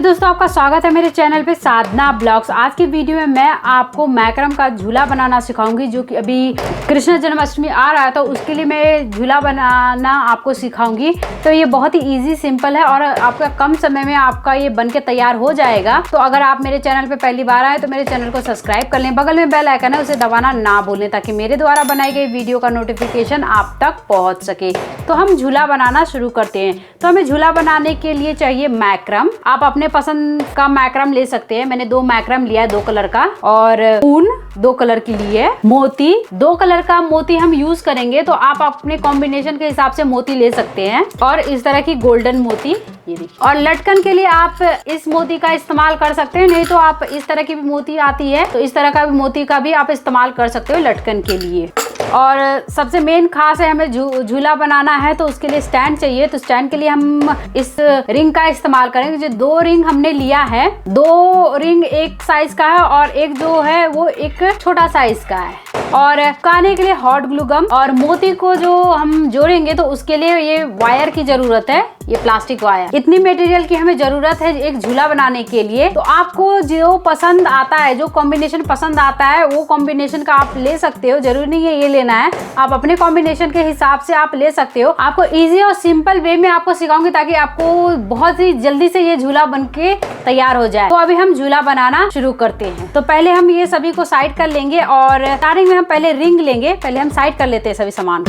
दोस्तों, आपका स्वागत है मेरे चैनल पे साधना ब्लॉग्स। आज की वीडियो में मैं आपको मैक्रम का झूला बनाना सिखाऊंगी, जो कि अभी कृष्ण जन्माष्टमी आ रहा है तो उसके लिए मैं झूला बनाना आपको सिखाऊंगी। तो ये बहुत ही इजी सिंपल है और आपका कम समय में आपका ये बन के तैयार हो जाएगा। तो अगर आप मेरे चैनल पे पहली बार आए तो मेरे चैनल को सब्सक्राइब कर लें, बगल में बेल आइकन है उसे दबाना ना भूलें ताकि मेरे द्वारा बनाई गई वीडियो का नोटिफिकेशन आप तक पहुँच सके। तो हम झूला बनाना शुरू करते हैं। तो हमें झूला बनाने के लिए चाहिए मैक्रम। आप अपने पसंद का मैक्रम ले सकते हैं। मैंने 2 मैक्रम लिया है 2 कलर का, और ऊन 2 कलर की ली है। मोती 2 कलर का मोती हम यूज करेंगे, तो आप अपने कॉम्बिनेशन के हिसाब से मोती ले सकते हैं। और इस तरह की गोल्डन मोती, ये देखिए। और लटकन के लिए आप इस मोती का इस्तेमाल कर सकते हैं, नहीं तो आप इस तरह की भी मोती आती है तो इस तरह का मोती का भी आप इस्तेमाल कर सकते हो लटकन के लिए। और सबसे मेन खास है, हमें झूला बनाना है तो उसके लिए स्टैंड चाहिए। तो स्टैंड के लिए हम इस रिंग का इस्तेमाल करेंगे। जो 2 रिंग हमने लिया है, 2 रिंग एक साइज का है और एक जो है वो एक छोटा साइज का है। और काने के लिए हॉट ग्लू गम, और मोती को जो हम जोड़ेंगे तो उसके लिए ये वायर की जरूरत है, ये प्लास्टिक वायर। इतनी मटेरियल की हमें जरूरत है एक झूला बनाने के लिए। तो आपको जो पसंद आता है, जो कॉम्बिनेशन पसंद आता है वो कॉम्बिनेशन का आप ले सकते हो। जरूरी नहीं है ये लेना है, आप अपने कॉम्बिनेशन के हिसाब से आप ले सकते हो। आपको इजी और सिंपल वे में आपको सिखाऊंगी ताकि आपको बहुत ही जल्दी से ये झूला बनके तैयार हो जाए। तो अभी हम झूला बनाना शुरू करते हैं। तो पहले हम ये सभी को साइड कर लेंगे और स्टार्टिंग में हम पहले रिंग लेंगे। पहले हम साइड कर लेते हैं सभी सामान।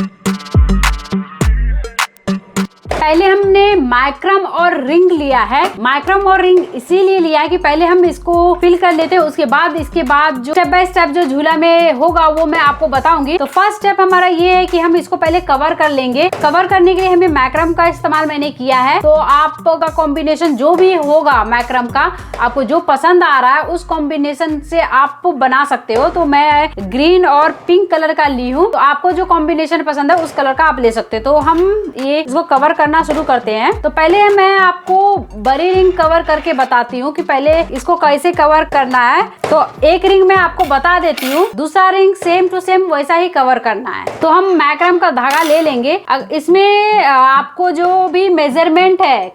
पहले हमने मैक्रम और रिंग लिया है। मैक्रम और रिंग इसीलिए लिया है कि पहले हम इसको फिल कर लेते हैं, उसके बाद जो स्टेप बाय स्टेप जो झूला में होगा वो मैं आपको बताऊंगी। तो फर्स्ट स्टेप हमारा ये है कि हम इसको पहले कवर कर लेंगे। कवर करने के लिए हमें मैक्रम का इस्तेमाल मैंने किया है। तो आपका कॉम्बिनेशन जो भी होगा मैक्रम का, आपको जो पसंद आ रहा है उस कॉम्बिनेशन से आप बना सकते हो। तो मैं ग्रीन और पिंक कलर का ली हूँ, तो आपको जो कॉम्बिनेशन पसंद है उस कलर का आप ले सकते हो। तो हम ये इसको कवर करना शुरू करते हैं। तो पहले मैं आपको बड़ी रिंग कवर करके बताती हूँ कि पहले इसको कैसे कवर करना है। तो एक रिंग मैं आपको बता देती हूँ, दूसरा रिंग सेम टू सेम वैसा ही कवर करना है। तो हम मैक्रम का धागा ले लेंगे। इसमें आपको जो भी मेजरमेंट है,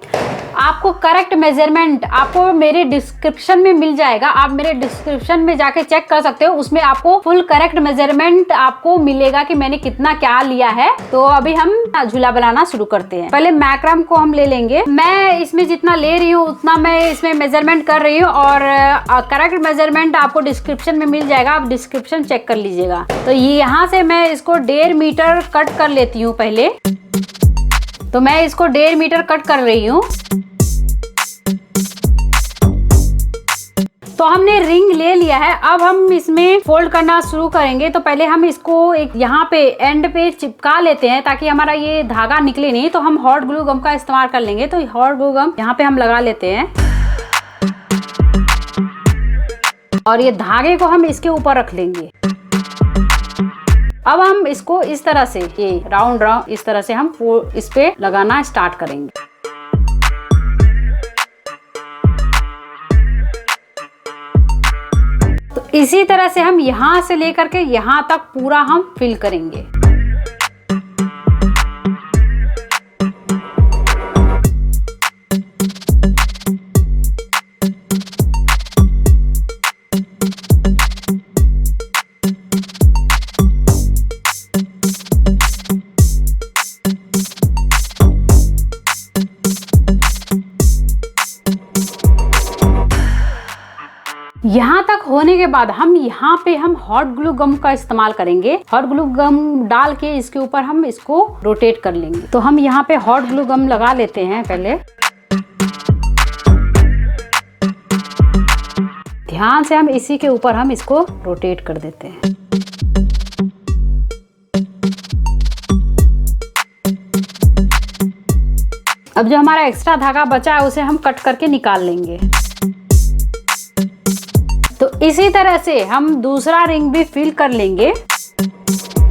आपको करेक्ट मेजरमेंट आपको मेरे डिस्क्रिप्शन में मिल जाएगा। आप मेरे डिस्क्रिप्शन में जाके चेक कर सकते हो, उसमें आपको फुल करेक्ट मेजरमेंट आपको मिलेगा कि मैंने कितना क्या लिया है। तो अभी हम झूला बनाना शुरू करते हैं। पहले मैक्रम को हम ले लेंगे। मैं इसमें जितना ले रही हूँ उतना मैं इसमें मेजरमेंट कर रही हूँ, और करेक्ट मेजरमेंट आपको डिस्क्रिप्शन में मिल जाएगा। आप डिस्क्रिप्शन चेक कर लीजिएगा। तो यहाँ से मैं इसको 1.5 मीटर कट कर लेती हूँ पहले। तो मैं इसको 1.5 मीटर कट कर रही हूँ। तो हमने रिंग ले लिया है, अब हम इसमें फोल्ड करना शुरू करेंगे। तो पहले हम इसको एक यहाँ पे एंड पे चिपका लेते हैं ताकि हमारा ये धागा निकले नहीं। तो हम हॉट ग्लू गम का इस्तेमाल कर लेंगे। तो हॉट ग्लू गम यहाँ पे हम लगा लेते हैं और ये धागे को हम इसके ऊपर रख लेंगे। अब हम इसको इस तरह से, ये राउंड इस तरह से हम इस पे लगाना स्टार्ट करेंगे। तो इसी तरह से हम यहाँ से लेकर के यहाँ तक पूरा हम फिल करेंगे। यहाँ तक होने के बाद हम यहाँ पे हम हॉट ग्लू गम का इस्तेमाल करेंगे। हॉट ग्लू गम डाल के इसके ऊपर हम इसको रोटेट कर लेंगे। तो हम यहाँ पे हॉट ग्लू गम लगा लेते हैं पहले। ध्यान से हम इसी के ऊपर हम इसको रोटेट कर देते हैं। अब जो हमारा एक्स्ट्रा धागा बचा है उसे हम कट करके निकाल लेंगे। तो इसी तरह से हम दूसरा रिंग भी फिल कर लेंगे।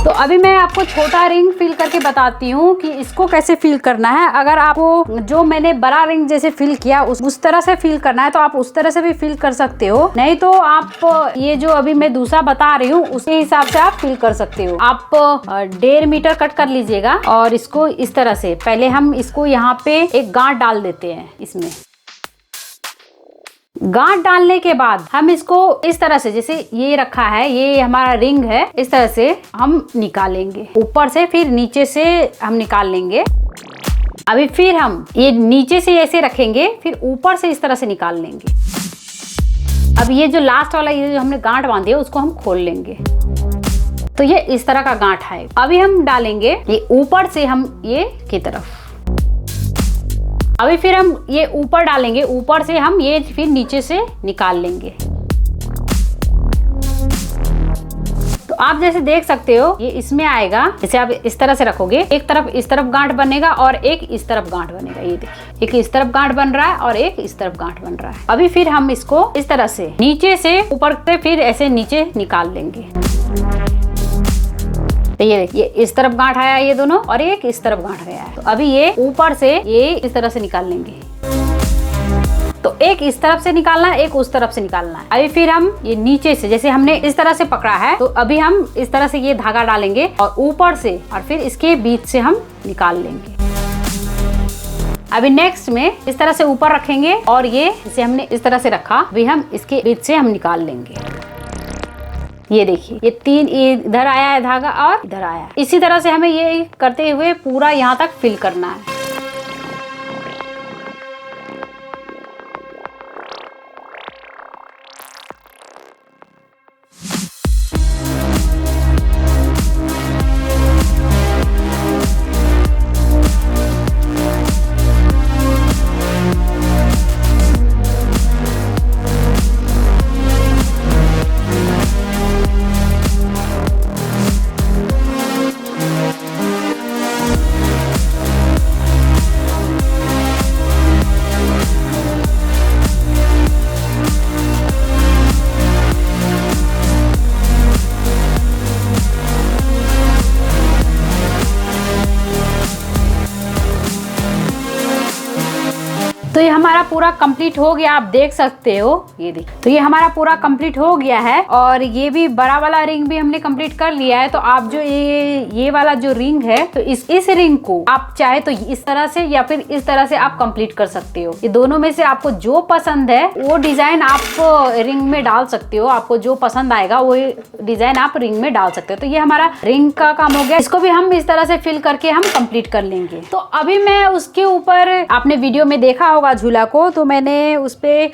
तो अभी मैं आपको छोटा रिंग फिल करके बताती हूँ कि इसको कैसे फिल करना है। अगर आपको जो मैंने बड़ा रिंग जैसे फिल किया उस तरह से फिल करना है तो आप उस तरह से भी फिल कर सकते हो, नहीं तो आप ये जो अभी मैं दूसरा बता रही हूँ उसके हिसाब से आप फिल कर सकते हो। आप 1.5 मीटर कट कर लीजिएगा और इसको इस तरह से पहले हम इसको यहाँ पे एक गांठ डाल देते हैं इसमें। गांठ डालने के बाद हम इसको इस तरह से, जैसे ये रखा है, ये हमारा रिंग है, इस तरह से हम निकालेंगे ऊपर से, फिर नीचे से हम निकाल लेंगे। अभी फिर हम ये नीचे से ऐसे रखेंगे, फिर ऊपर से इस तरह से निकाल लेंगे। अब ये जो लास्ट वाला ये जो हमने गांठ बांधी है उसको हम खोल लेंगे, तो ये इस तरह का गांठ है। अभी हम डालेंगे ये ऊपर से, हम ये की तरफ, अभी फिर हम ये ऊपर डालेंगे, ऊपर से हम ये फिर नीचे से निकाल लेंगे। तो आप जैसे देख सकते हो ये इसमें आएगा, जैसे आप इस तरह से रखोगे, एक तरफ इस तरफ गांठ बनेगा और एक इस तरफ गांठ बनेगा। ये देखिए, एक इस तरफ गांठ बन रहा है और एक इस तरफ गांठ बन रहा है। अभी फिर हम इसको इस तरह से नीचे से ऊपर से फिर ऐसे नीचे निकाल लेंगे। तो ये देखिए, इस तरफ गांठ आया ये दोनों और एक इस तरफ गांठ गया है। तो अभी ये ऊपर से ये इस तरह से निकाल लेंगे। तो एक इस तरफ से निकालना है, एक उस तरफ से निकालना है। अभी फिर हम ये नीचे से, जैसे हमने इस तरह से पकड़ा है, तो अभी हम इस तरह से ये धागा डालेंगे और ऊपर से और फिर इसके बीच से हम निकाल लेंगे। अभी नेक्स्ट में इस तरह से ऊपर रखेंगे और ये जैसे हमने इस तरह से रखा, अभी हम इसके बीच से हम निकाल लेंगे। ये देखिए, ये तीन इधर आया है धागा और इधर आया है। इसी तरह से हमें ये करते हुए पूरा यहाँ तक फिल करना है। तो ये हमारा पूरा कंप्लीट हो गया, आप देख सकते हो। ये देखिए, तो ये हमारा पूरा कंप्लीट हो गया है और ये भी बड़ा वाला रिंग भी हमने कंप्लीट कर लिया है। तो आप जो ये वाला जो रिंग है, तो इस रिंग को आप चाहे तो इस तरह से या फिर इस तरह से आप कंप्लीट कर सकते हो। ये दोनों में से आपको जो पसंद है वो डिजाइन आप रिंग में डाल सकते हो। आपको जो पसंद आएगा वो डिजाइन आप रिंग में डाल सकते हो। तो ये हमारा रिंग का काम हो गया। इसको भी हम इस तरह से फिल करके हम कंप्लीट कर लेंगे। तो अभी मैं उसके ऊपर, आपने वीडियो में देखा होगा झूला को, तो मैंने उस पे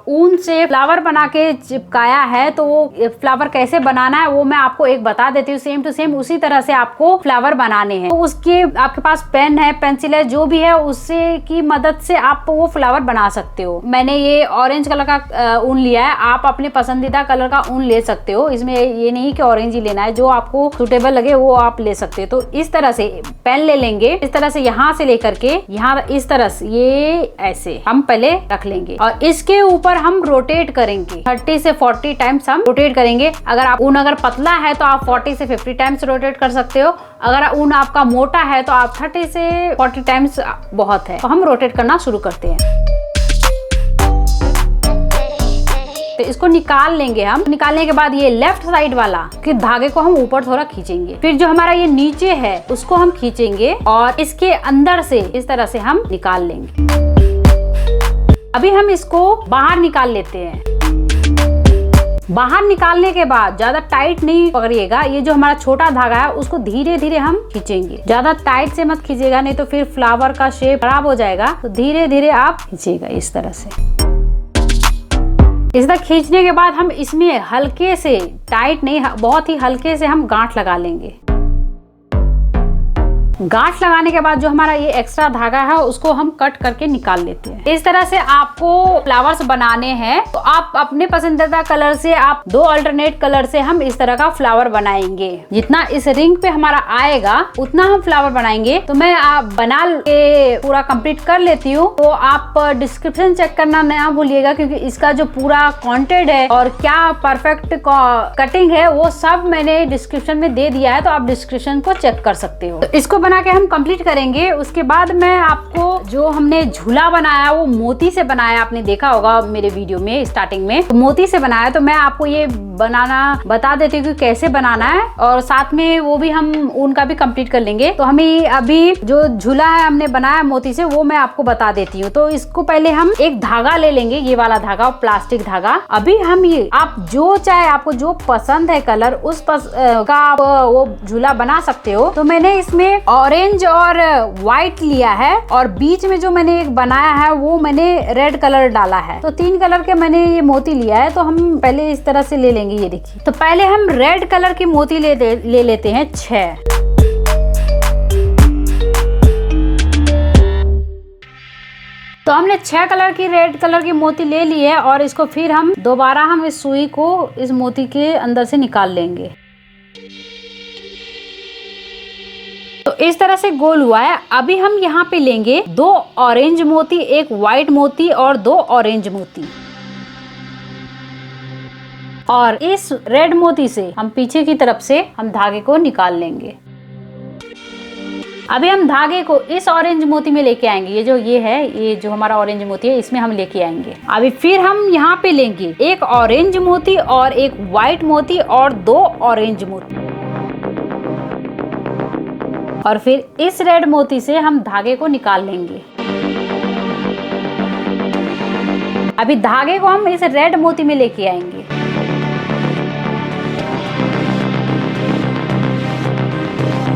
ऊन से फ्लावर बना के चिपकाया है। तो वो फ्लावर कैसे बनाना है वो मैं आपको एक बता देती हूँ। सेम टू सेम उसी तरह से आपको फ्लावर बनाने हैं। तो उसके आपके पास पेन है, पेंसिल है, जो भी है उससे की मदद से आप वो फ्लावर बना सकते हो। मैंने ये ऑरेंज कलर का ऊन लिया है, आप अपने पसंदीदा कलर का ऊन ले सकते हो। इसमें ये नहीं कि ऑरेंज ही लेना है, जो आपको सुटेबल लगे वो आप ले सकते हो। तो इस तरह से पेन ले लेंगे, इस तरह से यहाँ से लेकर के यहाँ इस तरह से ये ऐसे हम पहले रख लेंगे और इसके ऊपर हम रोटेट करेंगे 30 से 40 टाइम्स हम रोटेट करेंगे। अगर ऊन अगर पतला है तो आप 40 से 50 टाइम्स रोटेट कर सकते हो। अगर ऊन आपका मोटा है तो आप 30 से 40 टाइम्स बहुत है। तो हम रोटेट करना शुरू करते हैं। तो इसको निकाल लेंगे हम। निकालने के बाद ये लेफ्ट साइड वाला कि धागे को हम ऊपर थोड़ा खींचेंगे, फिर जो हमारा ये नीचे है उसको हम खींचेंगे और इसके अंदर से इस तरह से हम निकाल लेंगे। अभी हम इसको बाहर निकाल लेते हैं। बाहर निकालने के बाद ज्यादा टाइट नहीं पकड़िएगा। ये जो हमारा छोटा धागा है उसको धीरे धीरे हम खींचेंगे। ज्यादा टाइट से मत खींचिएगा, नहीं तो फिर फ्लावर का शेप खराब हो जाएगा। तो धीरे धीरे आप खींचिएगा इस तरह से। इस तरह खींचने के बाद हम इसमें हल्के से, टाइट नहीं, बहुत ही हल्के से हम गांठ लगा लेंगे। गांठ लगाने के बाद जो हमारा ये एक्स्ट्रा धागा है उसको हम कट करके निकाल लेते हैं। इस तरह से आपको फ्लावर्स बनाने हैं तो आप अपने पसंदीदा कलर से, आप दो अल्टरनेट कलर से हम इस तरह का फ्लावर बनाएंगे। जितना इस रिंग पे हमारा आएगा उतना हम फ्लावर बनाएंगे। तो मैं आप बना के पूरा कंप्लीट कर लेती हूँ। तो आप डिस्क्रिप्शन चेक करना ना भूलिएगा, क्योंकि इसका जो पूरा कंटेंट है और क्या परफेक्ट कटिंग है वो सब मैंने डिस्क्रिप्शन में दे दिया है। तो आप डिस्क्रिप्शन को चेक कर सकते हो। तो इसको बना के हम कंप्लीट करेंगे। उसके बाद मैं आपको जो हमने झूला बनाया वो मोती से बनाया, आपने देखा होगा मेरे वीडियो में स्टार्टिंग में, तो मोती से बनाया। तो मैं आपको ये बनाना बता देती हूँ कि कैसे बनाना है, और साथ में वो भी हम उनका भी कंप्लीट कर लेंगे। तो हमें अभी जो झूला है हमने बनाया मोती से, वो मैं आपको बता देती हूँ। तो इसको पहले हम एक धागा ले लेंगे, ये वाला धागा, प्लास्टिक धागा। अभी हम ये आप जो चाहे, आपको जो पसंद है कलर, उस का आप वो झूला बना सकते हो। तो मैंने इसमें ऑरेंज और व्हाइट लिया है, और बीच में जो मैंने एक बनाया है वो मैंने रेड कलर डाला है। तो 3 कलर के मैंने ये मोती लिया है। तो हम पहले इस तरह से ले लेंगे, ये देखिए। तो पहले हम रेड कलर की मोती ले लेते हैं 6। तो हमने 6 कलर की रेड कलर की मोती ले ली है, और इसको फिर हम दोबारा हम इस सुई को इस मोती के अंदर से निकाल लेंगे। तो इस तरह से गोल हुआ है। अभी हम यहाँ पे लेंगे 2 ऑरेंज मोती, 1 व्हाइट मोती और 2 ऑरेंज मोती, और इस रेड मोती से हम पीछे की तरफ से हम धागे को निकाल लेंगे। अभी हम धागे को इस ऑरेंज मोती में लेके आएंगे। ये जो हमारा ऑरेंज मोती है, इसमें हम लेके आएंगे। अभी फिर हम यहाँ पे लेंगे 1 ऑरेंज मोती और 1 व्हाइट मोती और 2 ऑरेंज मोती, और फिर इस रेड मोती से हम धागे को निकाल लेंगे। अभी धागे को हम इस रेड मोती में लेके आएंगे।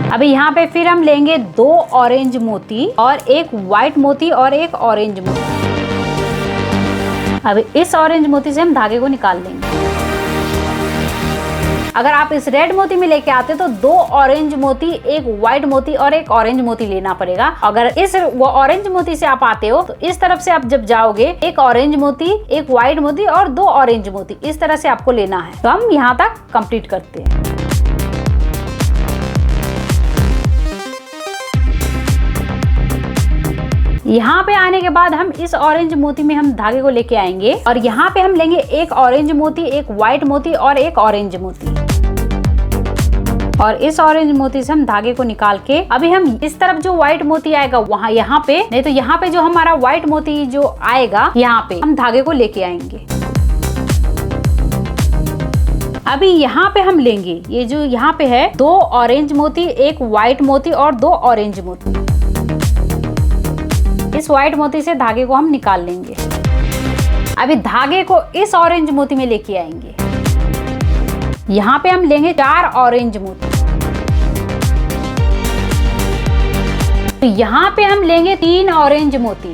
अभी यहाँ पे फिर हम लेंगे 2 ऑरेंज मोती और 1 व्हाइट मोती और 1 ऑरेंज मोती। अभी इस ऑरेंज मोती से हम धागे को निकाल लेंगे। अगर आप इस रेड मोती में लेके आते तो 2 ऑरेंज मोती, 1 व्हाइट मोती और 1 ऑरेंज मोती लेना पड़ेगा। अगर इस ऑरेंज मोती से आप आते हो तो इस तरफ से आप जब जाओगे, 1 ऑरेंज मोती, 1 व्हाइट मोती और 2 ऑरेंज मोती, इस तरह से आपको लेना है। तो हम यहाँ तक कंप्लीट करते हैं। यहाँ पे आने के बाद हम इस ऑरेंज मोती में हम धागे को लेके आएंगे, और यहाँ पे हम लेंगे 1 ऑरेंज मोती, 1 व्हाइट मोती और 1 ऑरेंज मोती, और इस ऑरेंज मोती से हम धागे को निकाल के अभी हम इस तरफ जो व्हाइट मोती आएगा वहाँ, यहाँ पे नहीं तो यहाँ पे जो हमारा व्हाइट मोती जो आएगा, यहाँ पे हम धागे को लेके आएंगे। अभी यहाँ पे हम लेंगे ये जो यहाँ पे है 2 ऑरेंज मोती, 1 व्हाइट मोती और 2 ऑरेंज मोती। इस व्हाइट मोती से धागे को हम निकाल लेंगे। अभी धागे को इस ऑरेंज मोती में लेके आएंगे। यहाँ पे हम लेंगे 4 ऑरेंज मोती। तो यहाँ पे हम लेंगे 3 ऑरेंज मोती,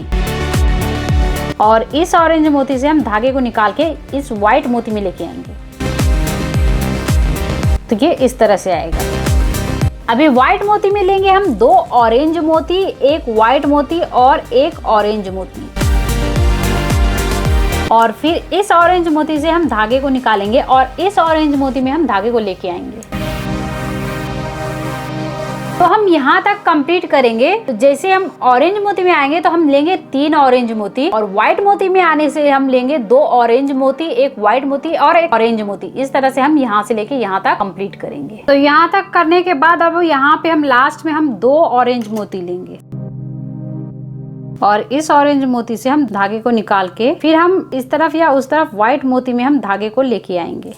और इस ऑरेंज मोती से हम धागे को निकाल के इस व्हाइट मोती में लेके आएंगे। तो ये इस तरह से आएगा। अभी व्हाइट मोती में लेंगे हम 2 ऑरेंज मोती, 1 व्हाइट मोती और 1 ऑरेंज मोती, और फिर इस ऑरेंज मोती से हम धागे को निकालेंगे, और इस ऑरेंज मोती में हम धागे को लेके आएंगे। तो हम यहाँ तक कंप्लीट करेंगे। तो जैसे हम ऑरेंज मोती में आएंगे तो हम लेंगे 3 ऑरेंज मोती, और व्हाइट मोती में आने से हम लेंगे 2 ऑरेंज मोती, 1 व्हाइट मोती और 1 ऑरेंज मोती। इस तरह से हम यहाँ से लेके यहाँ तक कंप्लीट करेंगे। तो यहाँ तक करने के बाद अब यहाँ पे हम लास्ट में हम 2 ऑरेंज मोती लेंगे, और इस ऑरेंज मोती से हम धागे को निकाल के फिर हम इस तरफ या उस तरफ व्हाइट मोती में हम धागे को लेके आएंगे।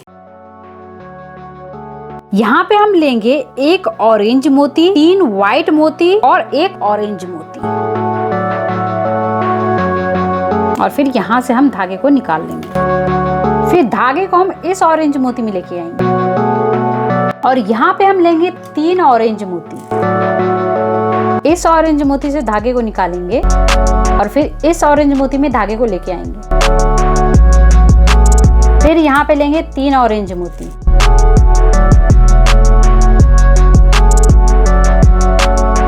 यहाँ पे हम लेंगे 1 ऑरेंज मोती, 3 व्हाइट मोती और 1 ऑरेंज मोती, और फिर यहाँ से हम धागे को निकाल लेंगे। फिर धागे को हम इस ऑरेंज मोती में लेके आएंगे, और यहाँ पे हम लेंगे 3 ऑरेंज मोती। इस ऑरेंज मोती से धागे को निकालेंगे, और फिर इस ऑरेंज मोती में धागे को लेके आएंगे। फिर यहाँ पे लेंगे 3 ऑरेंज मोती,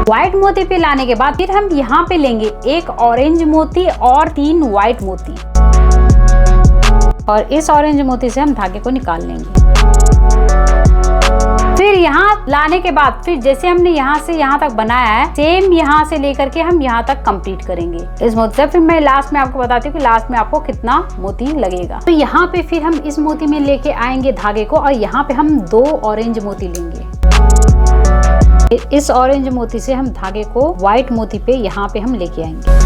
व्हाइट मोती पे लाने के बाद फिर हम यहाँ पे लेंगे 1 ऑरेंज मोती और 3 व्हाइट मोती, और इस ऑरेंज मोती से हम धागे को निकाल लेंगे। फिर यहाँ लाने के बाद फिर जैसे हमने यहाँ से यहाँ तक बनाया है, सेम यहाँ से लेकर के हम यहाँ तक कंप्लीट करेंगे इस मोती से। फिर मैं लास्ट में आपको बताती हूँ कि लास्ट में आपको कितना मोती लगेगा। तो यहाँ पे फिर हम इस मोती में लेके आएंगे धागे को, और यहाँ पे हम 2 ऑरेंज मोती लेंगे। इस ऑरेंज मोती से हम धागे को व्हाइट मोती पे यहाँ पे हम लेके आएंगे।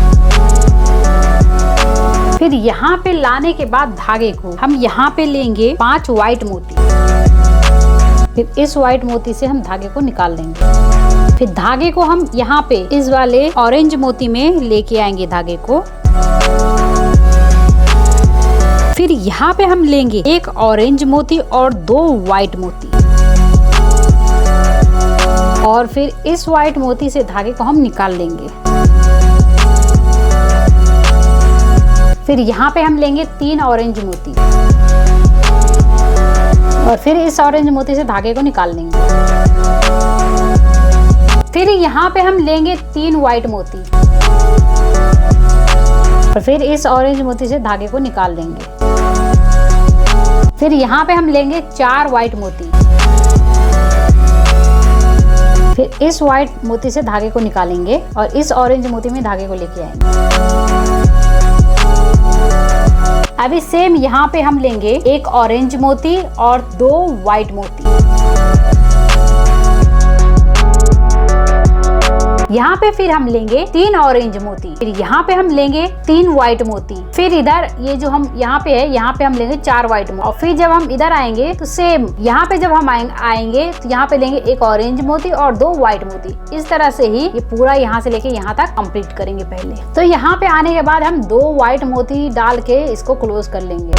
फिर यहाँ पे लाने के बाद धागे को हम यहाँ पे लेंगे 5 व्हाइट मोती। फिर इस व्हाइट मोती से हम धागे को निकाल लेंगे। फिर धागे को हम यहाँ पे इस वाले ऑरेंज मोती में लेके आएंगे धागे को। फिर यहाँ पे हम लेंगे एक ऑरेंज मोती और 2 व्हाइट मोती, और फिर इस व्हाइट मोती से धागे को हम निकाल लेंगे। फिर यहाँ पे हम लेंगे 3 ऑरेंज मोती, और फिर इस ऑरेंज मोती से धागे को निकाल लेंगे। फिर यहाँ पे हम लेंगे 3 व्हाइट मोती, और फिर इस ऑरेंज मोती से धागे को निकाल देंगे। फिर यहाँ पे हम लेंगे 4 व्हाइट मोती, फिर इस व्हाइट मोती से धागे को निकालेंगे और इस ऑरेंज मोती में धागे को लेके आएंगे। अभी सेम यहाँ पे हम लेंगे एक ऑरेंज मोती और 2 व्हाइट मोती। यहाँ पे फिर हम लेंगे 3 ऑरेंज मोती, फिर यहाँ पे हम लेंगे 3 व्हाइट मोती। फिर इधर ये जो हम यहाँ पे है, यहाँ पे हम लेंगे 4 व्हाइट मोती। और फिर जब हम इधर आएंगे तो सेम यहाँ पे जब हम आएंगे तो यहाँ पे लेंगे एक ऑरेंज मोती और 2 व्हाइट मोती। इस तरह से ही ये पूरा यहाँ से लेके यहाँ तक कंप्लीट करेंगे पहले। तो यहाँ पे आने के बाद हम 2 व्हाइट मोती डाल के इसको क्लोज कर लेंगे।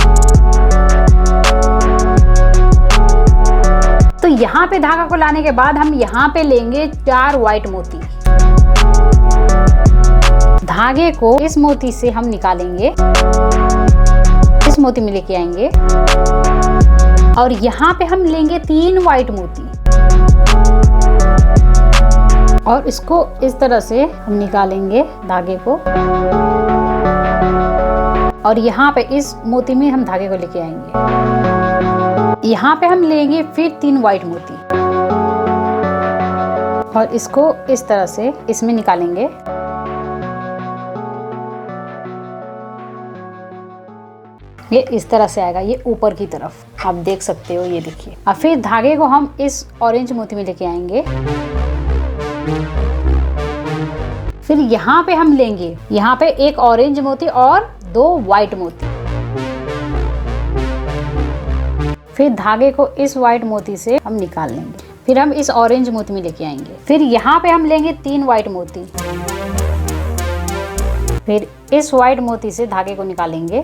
तो यहाँ पे धागा को लाने के बाद हम यहाँ पे लेंगे 4 व्हाइट मोती। धागे को इस मोती से हम निकालेंगे, इस मोती में लेके आएंगे, और यहाँ पे हम लेंगे 3 व्हाइट मोती और इसको इस तरह से हम निकालेंगे धागे को, और यहाँ पे इस मोती में हम धागे को लेके आएंगे। यहाँ पे हम लेंगे फिर 3 व्हाइट मोती और इसको इस तरह से इसमें निकालेंगे। ये इस तरह से आएगा, ये ऊपर की तरफ आप देख सकते हो, ये देखिए। अब फिर धागे को हम इस ऑरेंज मोती में लेके आएंगे। फिर यहाँ पे हम लेंगे, यहाँ पे एक ऑरेंज मोती और 2 व्हाइट मोती। फिर धागे को इस व्हाइट मोती से हम निकाल लेंगे। फिर हम इस ऑरेंज मोती में लेके आएंगे। फिर यहाँ पे हम लेंगे 3 व्हाइट मोती, फिर इस व्हाइट मोती से धागे को निकालेंगे।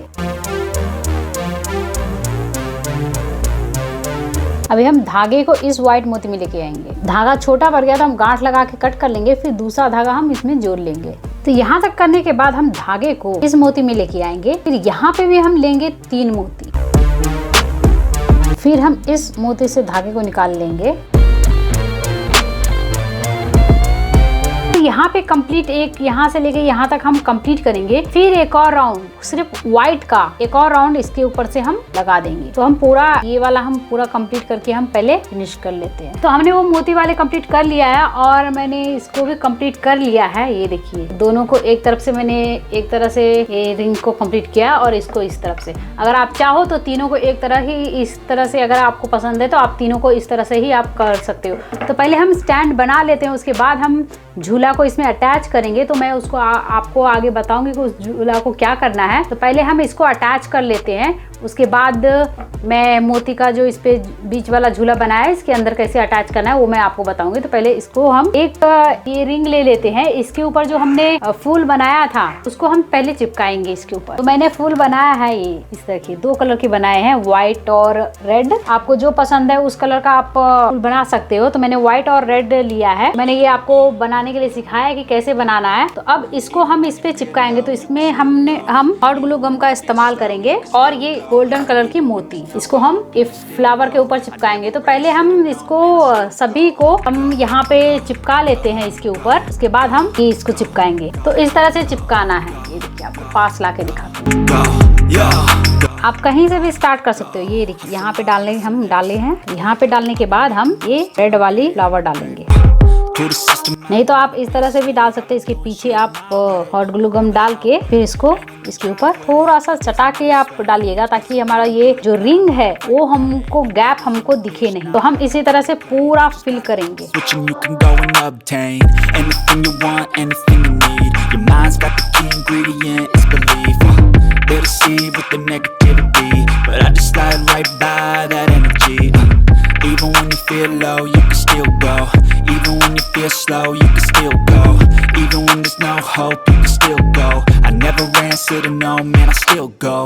अभी हम धागे को इस व्हाइट मोती में लेके आएंगे। धागा छोटा पड़ गया तो हम गांठ लगा के कट कर लेंगे, फिर दूसरा धागा हम इसमें जोड़ लेंगे। तो यहाँ तक करने के बाद हम धागे को इस मोती में लेके आएंगे। फिर यहाँ पे भी हम लेंगे 3 मोती, फिर हम इस मोती से धागे को निकाल लेंगे। यहाँ पे कंप्लीट एक यहाँ से लेके यहाँ तक हम कंप्लीट करेंगे। फिर एक और राउंड सिर्फ व्हाइट का एक और राउंड इसके ऊपर से हम लगा देंगे। तो हम पूरा ये वाला हम पूरा कंप्लीट करके हम पहले फिनिश कर लेते हैं। तो हमने वो मोती वाले कंप्लीट कर लिया है और मैंने इसको भी कंप्लीट कर लिया है। ये देखिए, दोनों को एक तरफ से मैंने एक तरह से ये रिंग को कंप्लीट किया और इसको इस तरफ से। अगर आप चाहो तो तीनों को एक तरह ही इस तरह से, अगर आपको पसंद है तो आप तीनों को इस तरह से ही आप कर सकते हो। तो पहले हम स्टैंड बना लेते हैं, उसके बाद हम झूला को इसमें अटैच करेंगे। तो मैं उसको आपको आगे बताऊंगी कि उस झूला को क्या करना है। तो पहले हम इसको अटैच कर लेते हैं, उसके बाद मैं मोती का जो इस पे बीच वाला झूला बनाया है इसके अंदर कैसे अटैच करना है वो मैं आपको बताऊंगी। तो पहले इसको हम एक ये रिंग ले लेते हैं, इसके ऊपर जो हमने फूल बनाया था उसको हम पहले चिपकाएंगे इसके ऊपर। तो मैंने फूल बनाया है ये इस तरह के 2 कलर के बनाए हैं, व्हाइट और रेड। आपको जो पसंद है उस कलर का आप फूल बना सकते हो। तो मैंने व्हाइट और रेड लिया है। मैंने ये आपको बनाने के लिए सिखाया है कि कैसे बनाना है। तो अब इसको हम इस पे चिपकाएंगे। तो इसमें हम हॉट ग्लू गम का इस्तेमाल करेंगे और ये गोल्डन कलर की मोती इसको हम इस फ्लावर के ऊपर चिपकाएंगे। तो पहले हम इसको सभी को हम यहाँ पे चिपका लेते हैं इसके ऊपर, उसके बाद हम ये इसको चिपकाएंगे। तो इस तरह से चिपकाना है। ये देखिए, आपको पास ला के दिखाते हैं। आप कहीं से भी स्टार्ट कर सकते हो। ये देखिए, यहाँ पे डालने हम डाले हैं। यहाँ पे डालने के बाद हम ये रेड वाली फ्लावर डालेंगे। to the system. नहीं तो आप इस तरह से भी डाल सकते हैं, इसके पीछे आप हॉट ग्लू गम डाल के फिर इसको इसके ऊपर थोड़ा सा चटा के आप डालिएगा, ताकि हमारा ये जो रिंग है वो हमको गैप हमको दिखे नहीं। तो हम इसी तरह से पूरा फिल करेंगे। Switching, you can go and obtain anything you want, anything you need. Your mind's got the key ingredient, it's belief. They deceive with the negativity, but I just slide right by that energy. Even when you feel low, you can still go. Even when you feel slow, you can still go. Even when there's no hope, you can still go. I never answer to no, man, I still go.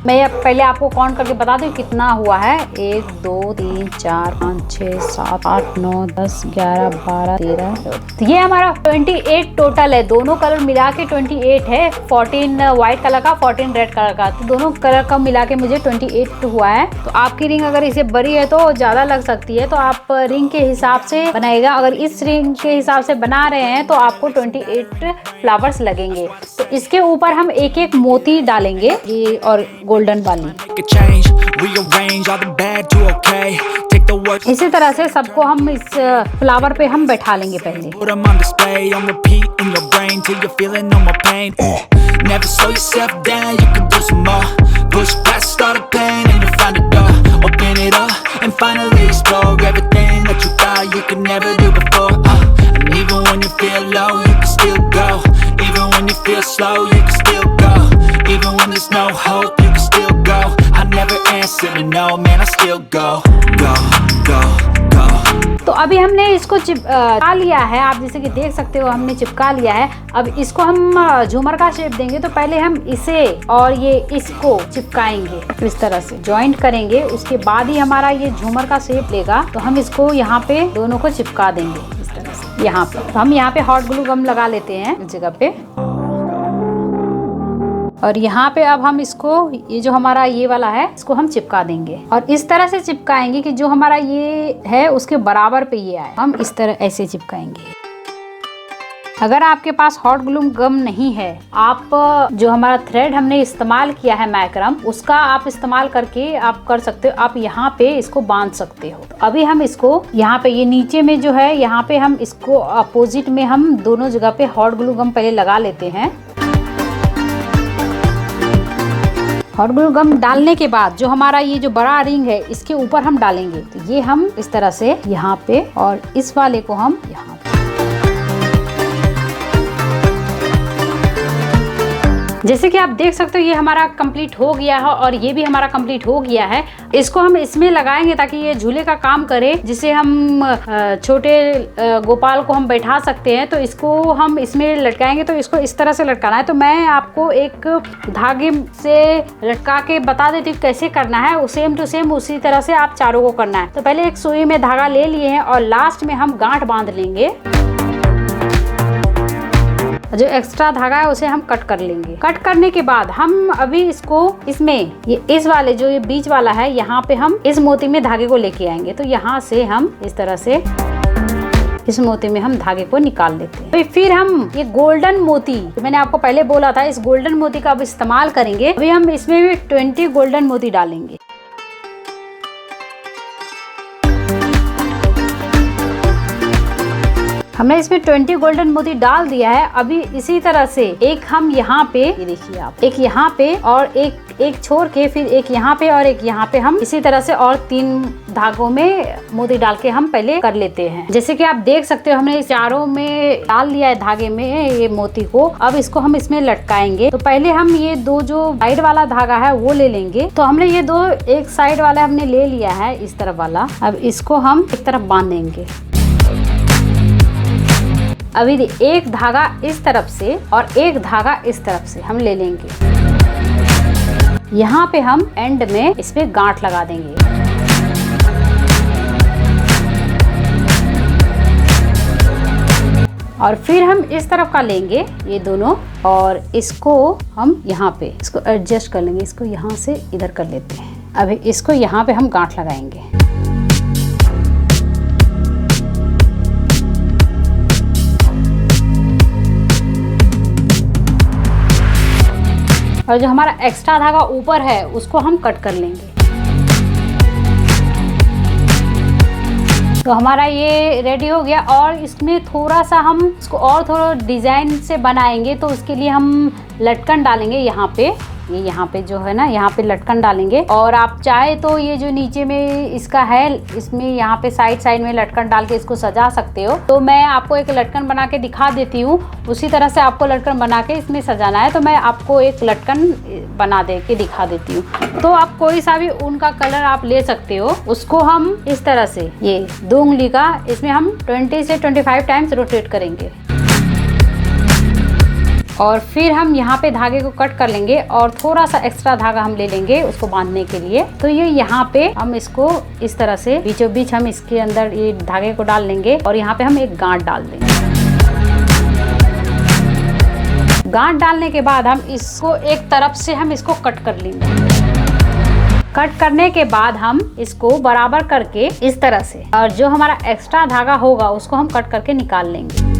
मैं पहले आपको count करके बता दूं कितना हुआ है। 1 2 3 4 5 6 7 8 9 10 11 12 13। तो ये हमारा 28 टोटल है। दोनों कलर मिला के 28 है। 14 व्हाइट कलर का, 14 रेड कलर का, तो दोनों कलर का मिला के मुझे 28 हुआ है। तो आपकी रिंग अगर इसे बड़ी है तो ज्यादा लग सकती है, तो आप रिंग के हिसाब से बनाएगा। अगर इस रिंग के हिसाब से बना रहे हैं तो आपको 28 फ्लावर्स लगेंगे। तो इसके ऊपर हम एक एक मोती डालेंगे, ये और गोल्डन वाली। इसी तरह से सबको हम इस फ्लावर पे हम बैठा लेंगे पहले। तो अभी हमने इसको चिपका लिया है, आप जैसे कि देख सकते हो हमने चिपका लिया है। अब इसको हम झूमर का शेप देंगे, तो पहले हम इसे और ये इसको चिपकाएंगे, इस तरह से जॉइंट करेंगे। उसके बाद ही हमारा ये झूमर का शेप लेगा। तो हम इसको यहाँ पे दोनों को चिपका देंगे इस तरह से। यहाँ पे तो हम यहाँ पे हॉट ग्लू गम लगा लेते हैं इस जगह पे, और यहाँ पे अब हम इसको, ये जो हमारा ये वाला है, इसको हम चिपका देंगे और इस तरह से चिपकाएंगे कि जो हमारा ये है उसके बराबर पे ये आए। हम इस तरह ऐसे चिपकाएंगे। अगर आपके पास हॉट ग्लू गम नहीं है, आप जो हमारा थ्रेड हमने इस्तेमाल किया है मैक्रम, उसका आप इस्तेमाल करके आप कर सकते हो। आप यहाँ पे इसको बांध सकते हो। तो अभी हम इसको यहाँ पे, ये नीचे में जो है, यहाँ पे हम इसको अपोजिट में हम दोनों जगह पे हॉट ग्लू गम पहले लगा लेते हैं। हॉट ग्लू गम डालने के बाद जो हमारा ये जो बड़ा रिंग है इसके ऊपर हम डालेंगे। तो ये हम इस तरह से यहाँ पे, और इस वाले को हम यहाँ पे। जैसे कि आप देख सकते हो ये हमारा कंप्लीट हो गया है और ये भी हमारा कंप्लीट हो गया है। इसको हम इसमें लगाएंगे ताकि ये झूले का काम करे, जिसे हम छोटे गोपाल को हम बैठा सकते हैं। तो इसको हम इसमें लटकाएंगे। तो इसको इस तरह से लटकाना है। तो मैं आपको एक धागे से लटका के बता देती हूँ कैसे करना है। सेम टू सेम उसी तरह से आप चारों को करना है। तो पहले एक सुई में धागा ले लिए हैं और लास्ट में हम गांठ बांध लेंगे। जो एक्स्ट्रा धागा है उसे हम कट कर लेंगे। कट करने के बाद हम अभी इसको इसमें, ये इस वाले जो ये बीच वाला है, यहाँ पे हम इस मोती में धागे को लेके आएंगे। तो यहाँ से हम इस तरह से इस मोती में हम धागे को निकाल लेते हैं। तो फिर हम ये गोल्डन मोती, तो मैंने आपको पहले बोला था, इस गोल्डन मोती का अब इस्तेमाल करेंगे। अभी हम इसमें भी 20 गोल्डन मोती डालेंगे। हमने इसमें 20 गोल्डन मोती डाल दिया है। अभी इसी तरह से एक हम यहाँ पे, ये देखिए आप, एक यहाँ पे और एक छोड़ के, फिर एक यहाँ पे और एक यहाँ पे, हम इसी तरह से और 3 धागों में मोती डाल के हम पहले कर लेते हैं। जैसे कि आप देख सकते हो हमने चारों में डाल दिया है धागे में ये मोती को। अब इसको हम इसमें लटकाएंगे। तो पहले हम ये दो जो साइड वाला धागा है वो ले लेंगे। तो हमने ये दो, एक साइड वाला हमने ले लिया है इस तरफ वाला। अब इसको हम एक तरफ बांधेंगे। अभी एक धागा इस तरफ से और एक धागा इस तरफ से हम ले लेंगे। यहाँ पे हम एंड में इस पे गांठ लगा देंगे। और फिर हम इस तरफ का लेंगे ये दोनों, और इसको हम यहाँ पे इसको एडजस्ट कर लेंगे। इसको यहाँ से इधर कर लेते हैं। अभी इसको यहाँ पे हम गांठ लगाएंगे। और जो हमारा एक्स्ट्रा धागा ऊपर है उसको हम कट कर लेंगे। तो हमारा ये रेडी हो गया और इसमें थोड़ा सा हम इसको और थोड़ा डिज़ाइन से बनाएंगे, तो उसके लिए हम लटकन डालेंगे यहाँ पे। ये यहाँ पे जो है ना, यहाँ पे लटकन डालेंगे। और आप चाहे तो ये जो नीचे में इसका है, इसमें यहाँ पे साइड में लटकन डाल के इसको सजा सकते हो। तो मैं आपको एक लटकन बना के दिखा देती हूँ, उसी तरह से आपको लटकन बना के इसमें सजाना है। तो मैं आपको एक लटकन बना दे के दिखा देती हूँ। तो आप कोई सा भी ऊन का कलर आप ले सकते हो। उसको हम इस तरह से, ये 2 उंगली का, इसमें हम 20 से 25 टाइम्स रोटेट करेंगे और फिर हम यहाँ पे धागे को कट कर लेंगे और थोड़ा सा एक्स्ट्रा धागा हम ले लेंगे उसको बांधने के लिए। तो ये यहाँ पे हम इसको इस तरह से बीचों बीच हम इसके अंदर ये धागे को डाल लेंगे और यहाँ पे हम एक गांठ डाल देंगे। गांठ डालने के बाद हम इसको एक तरफ से हम इसको कट कर लेंगे। कट करने के बाद हम इसको बराबर करके इस तरह से, और जो हमारा एक्स्ट्रा धागा होगा उसको हम कट करके निकाल लेंगे।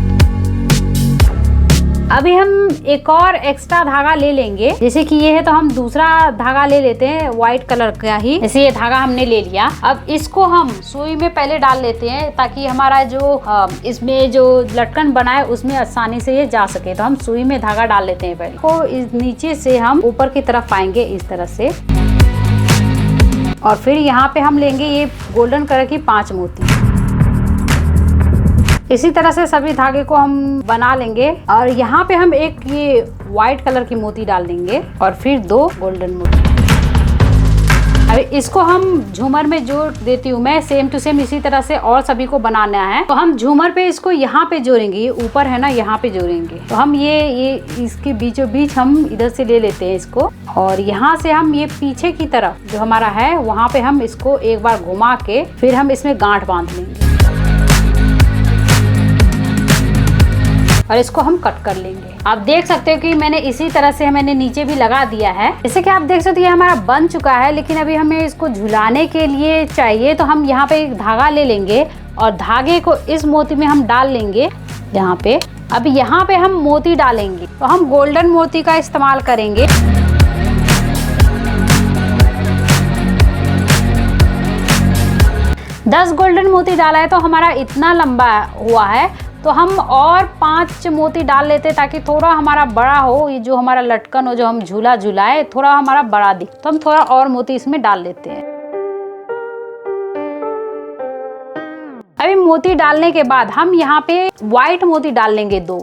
अभी हम एक और एक्स्ट्रा धागा ले लेंगे, जैसे कि ये है तो हम दूसरा धागा ले लेते हैं व्हाइट कलर का ही। जैसे ये धागा हमने ले लिया, अब इसको हम सुई में पहले डाल लेते हैं ताकि हमारा जो इसमें जो लटकन बना है उसमें आसानी से ये जा सके। तो हम सुई में धागा डाल लेते हैं पहले। तो इस नीचे से हम ऊपर की तरफ आएंगे इस तरह से, और फिर यहाँ पे हम लेंगे ये गोल्डन कलर की 5 मोती। इसी तरह से सभी धागे को हम बना लेंगे और यहाँ पे हम एक ये व्हाइट कलर की मोती डाल देंगे और फिर 2 गोल्डन मोती। अभी इसको हम झूमर में जोड़ देती हूँ मैं, सेम टू सेम इसी तरह से और सभी को बनाना है। तो हम झूमर पे इसको यहाँ पे जोड़ेंगे, ये ऊपर है ना, यहाँ पे जोड़ेंगे। तो हम ये इसके बीचों बीच हम इधर से ले लेते हैं इसको, और यहाँ से हम ये पीछे की तरफ जो हमारा है वहाँ पे हम इसको एक बार घुमा के फिर हम इसमें गांठ बांध लेंगे और इसको हम कट कर लेंगे। आप देख सकते हो कि मैंने इसी तरह से मैंने नीचे भी लगा दिया है। जैसे कि आप देख सकते हो ये हमारा बन चुका है, लेकिन अभी हमें इसको झुलाने के लिए चाहिए। तो हम यहाँ पे एक धागा ले लेंगे और धागे को इस मोती में हम डाल लेंगे यहाँ पे। अब यहाँ पे हम मोती डालेंगे, तो हम गोल्डन मोती का इस्तेमाल करेंगे। दस गोल्डन मोती डाला है तो हमारा इतना लंबा हुआ है, तो हम और 5 मोती डाल लेते ताकि थोड़ा हमारा बड़ा हो। ये जो हमारा लटकन हो, जो हम झूला झूलाए, थोड़ा हमारा बड़ा दिख, तो हम थोड़ा और मोती इसमें डाल लेते हैं। अभी मोती डालने के बाद हम यहाँ पे व्हाइट मोती डाल लेंगे 2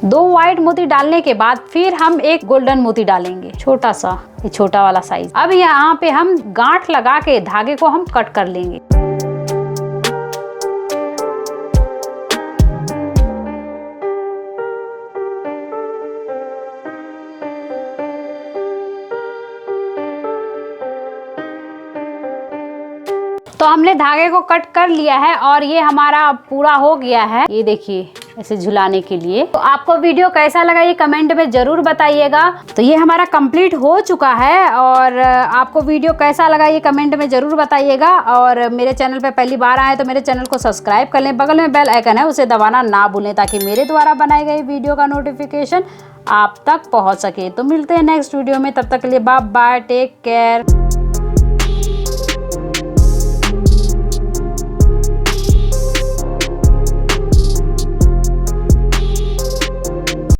व्हाइट मोती डालने के बाद फिर हम एक गोल्डन मोती डालेंगे, छोटा सा, ये छोटा वाला साइज। अब यहाँ पे हम गांठ लगा के धागे को हम कट कर लेंगे। तो हमने धागे को कट कर लिया है और ये हमारा पूरा हो गया है। ये देखिए ऐसे झुलाने के लिए। तो आपको वीडियो कैसा लगा ये कमेंट में जरूर बताइएगा। तो ये हमारा कंप्लीट हो चुका है और आपको वीडियो कैसा लगा ये कमेंट में जरूर बताइएगा। और मेरे चैनल पे पहली बार आए तो मेरे चैनल को सब्सक्राइब कर लें, बगल में बेल आइकन है उसे दबाना ना भूलें ताकि मेरे द्वारा बनाई गई वीडियो का नोटिफिकेशन आप तक पहुँच सके। तो मिलते हैं नेक्स्ट वीडियो में, तब तक के लिए बाय बाय, टेक केयर।